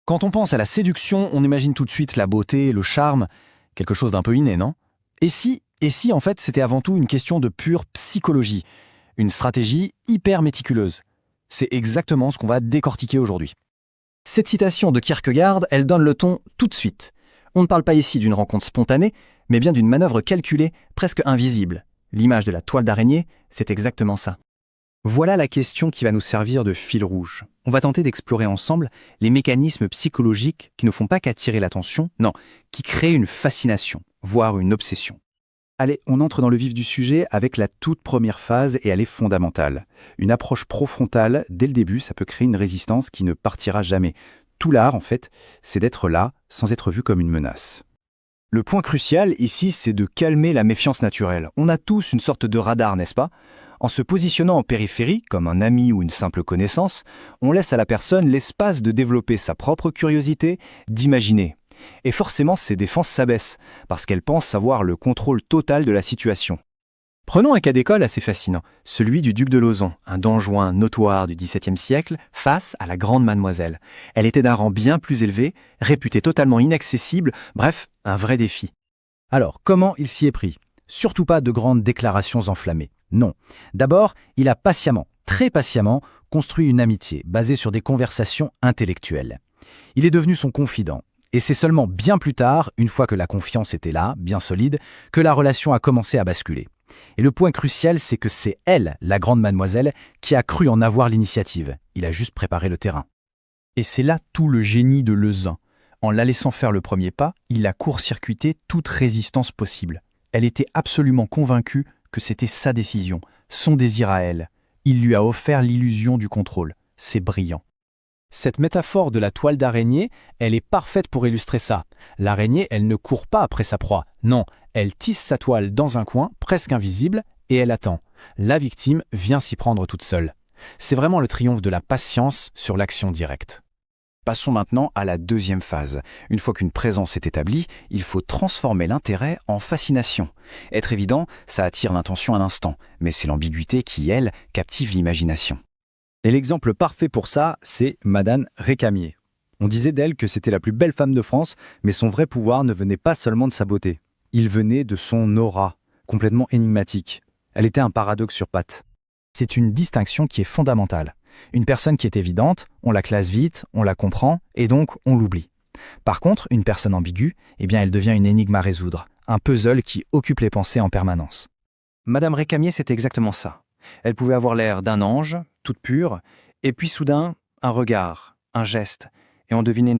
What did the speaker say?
Quand on pense à la séduction, on imagine tout de suite la beauté, le charme, quelque chose d'un peu inné, non? Et si en fait c'était avant tout une question de pure psychologie, une stratégie hyper méticuleuse? C'est exactement ce qu'on va décortiquer aujourd'hui. Cette citation de Kierkegaard, elle donne le ton tout de suite. On ne parle pas ici d'une rencontre spontanée, mais bien d'une manœuvre calculée, presque invisible. L'image de la toile d'araignée, c'est exactement ça. Voilà la question qui va nous servir de fil rouge. On va tenter d'explorer ensemble les mécanismes psychologiques qui ne font pas qu'attirer l'attention, non, qui créent une fascination, voire une obsession. Allez, on entre dans le vif du sujet avec la toute première phase et elle est fondamentale. Une approche profrontale, dès le début, ça peut créer une résistance qui ne partira jamais. Tout l'art, en fait, c'est d'être là sans être vu comme une menace. Le point crucial ici, c'est de calmer la méfiance naturelle. On a tous une sorte de radar, n'est-ce pas ? En se positionnant en périphérie, comme un ami ou une simple connaissance, on laisse à la personne l'espace de développer sa propre curiosité, d'imaginer. Et forcément, ses défenses s'abaissent, parce qu'elle pense avoir le contrôle total de la situation. Prenons un cas d'école assez fascinant, celui du duc de Lauzon, un don Juan notoire du XVIIe siècle, face à la grande mademoiselle. Elle était d'un rang bien plus élevé, réputée totalement inaccessible, bref, un vrai défi. Alors, comment il s'y est pris ? Surtout pas de grandes déclarations enflammées. Non. D'abord, il a patiemment, très patiemment, construit une amitié basée sur des conversations intellectuelles. Il est devenu son confident. Et c'est seulement bien plus tard, une fois que la confiance était là, bien solide, que la relation a commencé à basculer. Et le point crucial, c'est que c'est elle, la grande mademoiselle, qui a cru en avoir l'initiative. Il a juste préparé le terrain. Et c'est là tout le génie de Lezin. En la laissant faire le premier pas, il a court-circuité toute résistance possible. Elle était absolument convaincue que c'était sa décision, son désir à elle. Il lui a offert l'illusion du contrôle. C'est brillant. Cette métaphore de la toile d'araignée, elle est parfaite pour illustrer ça. L'araignée, elle ne court pas après sa proie. Non, elle tisse sa toile dans un coin, presque invisible, et elle attend. La victime vient s'y prendre toute seule. C'est vraiment le triomphe de la patience sur l'action directe. Passons maintenant à la deuxième phase. Une fois qu'une présence est établie, il faut transformer l'intérêt en fascination. Être évident, ça attire l'intention à l'instant, mais c'est l'ambiguïté qui, elle, captive l'imagination. Et l'exemple parfait pour ça, c'est Madame Récamier. On disait d'elle que c'était la plus belle femme de France, mais son vrai pouvoir ne venait pas seulement de sa beauté. Il venait de son aura, complètement énigmatique. Elle était un paradoxe sur pattes. C'est une distinction qui est fondamentale. Une personne qui est évidente, on la classe vite, on la comprend, et donc on l'oublie. Par contre, une personne ambiguë, eh bien elle devient une énigme à résoudre, un puzzle qui occupe les pensées en permanence. Madame Récamier, c'était exactement ça. Elle pouvait avoir l'air d'un ange, toute pure, et puis soudain, un regard, un geste, et on devinait